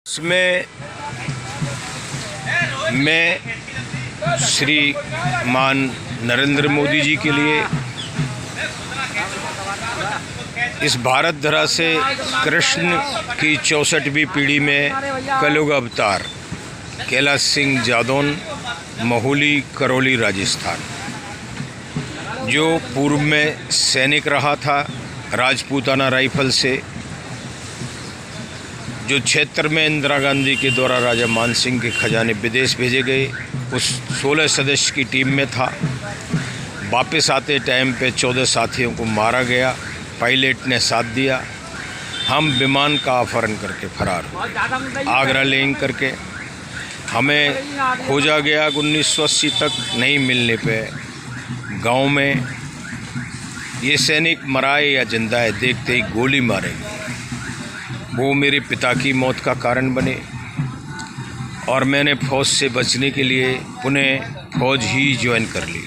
इसमें मैं श्रीमान नरेंद्र मोदी जी के लिए इस भारत धरा से कृष्ण की 64वीं पीढ़ी में कलयुग अवतार कैलाश सिंह जादौन, महुली, करौली, राजस्थान, जो पूर्व में सैनिक रहा था राजपूताना राइफल से, जो क्षेत्र में इंदिरा गांधी के द्वारा राजा मान सिंह के खजाने विदेश भेजे गए, उस 16 सदस्य की टीम में था। वापस आते टाइम पे 14 साथियों को मारा गया, पायलट ने साथ दिया। हम विमान का अपहरण करके फरार हुए, आगरा लैंड करके हमें खोजा गया। 1980 तक नहीं मिलने पे गांव में ये सैनिक मराए या जिंदा है देखते ही गोली मारेंगे। वो मेरे पिता की मौत का कारण बने और मैंने फ़ौज से बचने के लिए पुनः फ़ौज ही ज्वाइन कर ली,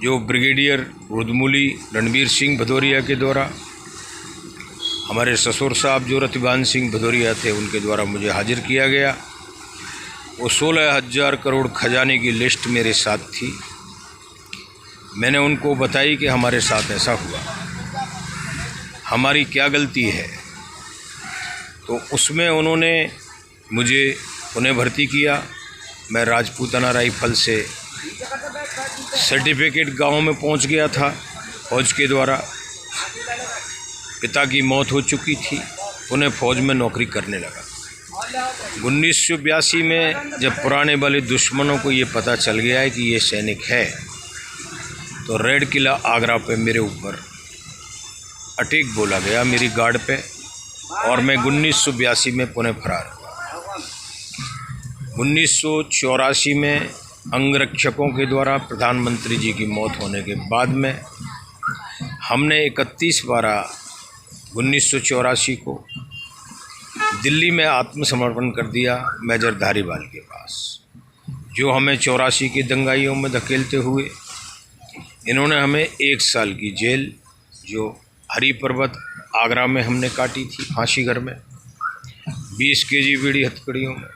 जो ब्रिगेडियर रुद्रमूली रणबीर सिंह भदौरिया के द्वारा, हमारे ससुर साहब जो रतिबान सिंह भदौरिया थे उनके द्वारा मुझे हाजिर किया गया। वो 16,000 करोड़ खजाने की लिस्ट मेरे साथ थी। मैंने उनको बताई कि हमारे साथ ऐसा हुआ, हमारी क्या गलती है। तो उसमें उन्होंने मुझे उन्हें भर्ती किया। मैं राजपूताना राइफल से सर्टिफिकेट गांव में पहुंच गया था फौज के द्वारा। पिता की मौत हो चुकी थी, उन्हें फ़ौज में नौकरी करने लगा। 1982 में जब पुराने वाले दुश्मनों को ये पता चल गया है कि ये सैनिक है, तो रेड किला आगरा पे मेरे ऊपर अटैक बोला गया मेरी गार्ड पे, और मैं 1982 में पुणे फरार हुआ। 1984 में अंगरक्षकों के द्वारा प्रधानमंत्री जी की मौत होने के बाद में हमने 31/12/1984 को दिल्ली में आत्मसमर्पण कर दिया मेजर धारीवाल के पास, जो हमें 84 की दंगाइयों में धकेलते हुए इन्होंने हमें 1 साल की जेल, जो हरी पर्वत आगरा में हमने काटी थी फांसी घर में 20 kg बीड़ी हथकड़ियों में।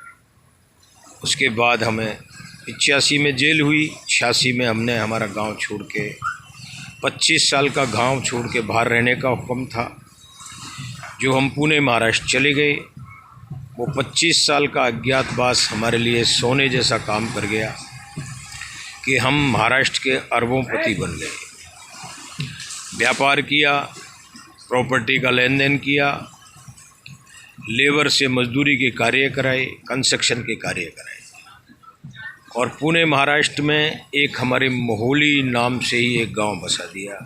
उसके बाद हमें 85 में जेल हुई। 86 में हमने हमारा गांव छोड़ के 25 साल का गांव छोड़ के बाहर रहने का हुक्म था, जो हम पुणे महाराष्ट्र चले गए। वो 25 साल का अज्ञातवास हमारे लिए सोने जैसा काम कर गया कि हम महाराष्ट्र के अरबोंपति बन गए। व्यापार किया, प्रॉपर्टी का लेन देन किया, लेबर से मजदूरी के कार्य कराए, कंस्ट्रक्शन के कार्य कराए। और पुणे महाराष्ट्र में एक हमारे महुली नाम से ही एक गांव बसा दिया,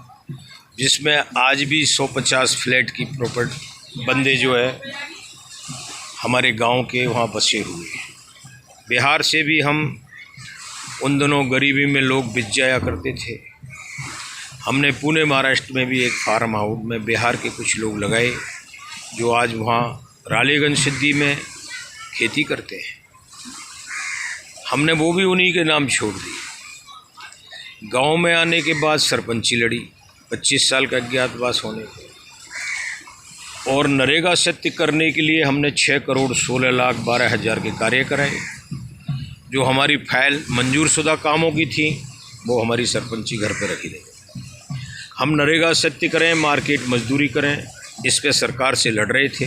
जिसमें आज भी 150 फ्लैट की प्रॉपर्टी बंदे जो है हमारे गांव के वहाँ बसे हुए हैं। बिहार से भी हम उन दिनों गरीबी में लोग बिछ जाया करते थे। हमने पुणे महाराष्ट्र में भी एक फार्म हाउस में बिहार के कुछ लोग लगाए, जो आज वहाँ रालेगंज सिद्धि में खेती करते हैं। हमने वो भी उन्हीं के नाम छोड़ दी। गांव में आने के बाद सरपंची लड़ी 25 साल का अज्ञातवास होने को, और नरेगा सत्य करने के लिए हमने 6,16,12,000 के कार्य कराए। जो हमारी फाइल मंजूर शुदा कामों की थी वो हमारी सरपंची घर पर रखी गई। हम नरेगा सत्य करें, मार्केट मजदूरी करें, इस पे सरकार से लड़ रहे थे।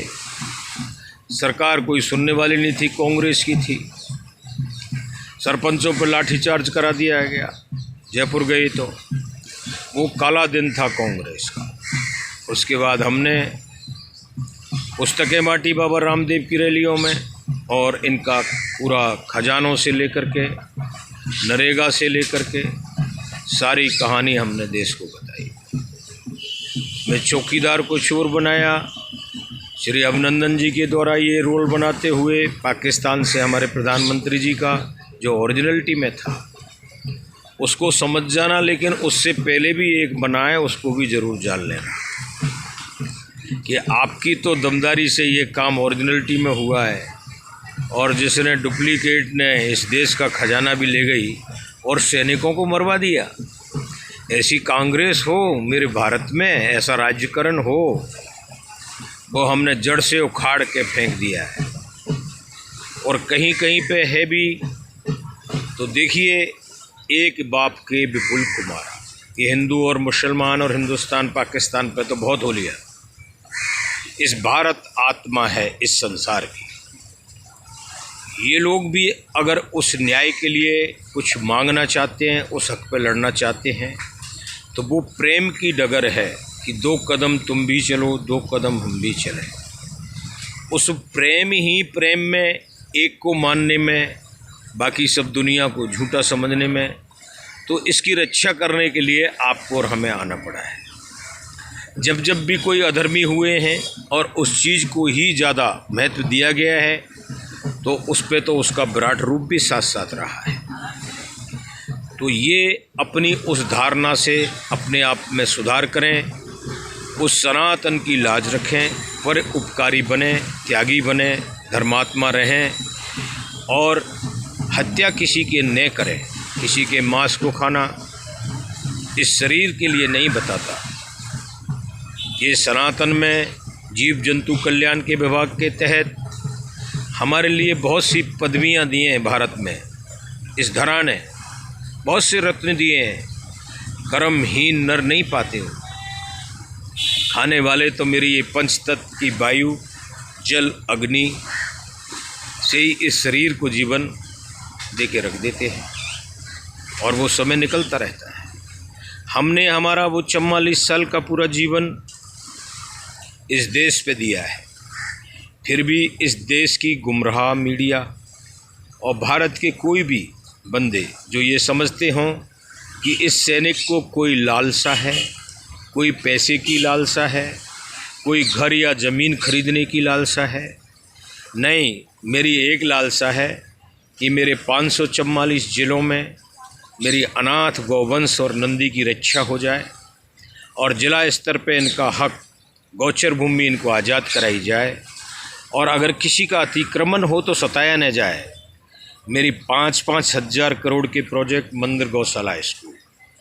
सरकार कोई सुनने वाली नहीं थी, कांग्रेस की थी। सरपंचों पर लाठीचार्ज करा दिया गया। जयपुर गए तो वो काला दिन था कांग्रेस का। उसके बाद हमने पुस्तकें बांटी बाबा रामदेव की रैलियों में, और इनका पूरा खजानों से लेकर के, नरेगा से लेकर के सारी कहानी हमने देश को बताई। मैं चौकीदार को चोर बनाया। श्री अभिनंदन जी के द्वारा ये रोल बनाते हुए पाकिस्तान से हमारे प्रधानमंत्री जी का जो ओरिजिनलिटी में था उसको समझ जाना, लेकिन उससे पहले भी एक बनाए उसको भी ज़रूर जान लेना कि आपकी तो दमदारी से ये काम ओरिजिनलिटी में हुआ है, और जिसने डुप्लीकेट ने इस देश का खजाना भी ले गई और सैनिकों को मरवा दिया। ऐसी कांग्रेस हो मेरे भारत में, ऐसा राज्यकरण हो, वो हमने जड़ से उखाड़ के फेंक दिया है। और कहीं कहीं पे है भी। तो देखिए, एक बाप के विपुल कुमारा, ये हिंदू और मुसलमान और हिंदुस्तान पाकिस्तान पे तो बहुत हो लिया। इस भारत आत्मा है इस संसार की। ये लोग भी अगर उस न्याय के लिए कुछ मांगना चाहते हैं, उस हक पे लड़ना चाहते हैं, तो वो प्रेम की डगर है कि 2 कदम तुम भी चलो, 2 कदम हम भी चलें। उस प्रेम ही प्रेम में, एक को मानने में, बाकी सब दुनिया को झूठा समझने में, तो इसकी रक्षा करने के लिए आपको और हमें आना पड़ा है। जब जब भी कोई अधर्मी हुए हैं और उस चीज़ को ही ज़्यादा महत्व दिया गया है, तो उस पे तो उसका विराट रूप भी साथ साथ रहा है। तो ये अपनी उस धारणा से अपने आप में सुधार करें, उस सनातन की लाज रखें, पर उपकारी बने, त्यागी बने, धर्मात्मा रहें और हत्या किसी के न करें। किसी के मांस को खाना इस शरीर के लिए नहीं बताता। ये सनातन में जीव जंतु कल्याण के विभाग के तहत हमारे लिए बहुत सी पदवियां दी हैं। भारत में इस धरा ने बहुत से रत्न दिए हैं। कर्महीन नर नहीं पाते हो। खाने वाले तो मेरी ये पंचतत्व की वायु, जल, अग्नि से ही इस शरीर को जीवन दे के रख देते हैं और वो समय निकलता रहता है। हमने हमारा वो 44 साल का पूरा जीवन इस देश पे दिया है, फिर भी इस देश की गुमराह मीडिया और भारत के कोई भी बंदे जो ये समझते हों कि इस सैनिक को कोई लालसा है, कोई पैसे की लालसा है, कोई घर या ज़मीन खरीदने की लालसा है। नहीं, मेरी एक लालसा है कि मेरे 544 जिलों में मेरी अनाथ गौवंश और नंदी की रक्षा हो जाए और जिला स्तर पे इनका हक, गौचर भूमि इनको आज़ाद कराई जाए और अगर किसी का अतिक्रमण हो तो सताया न जाए। मेरी 5-5 हज़ार करोड़ के प्रोजेक्ट, मंदिर, गौशाला, स्कूल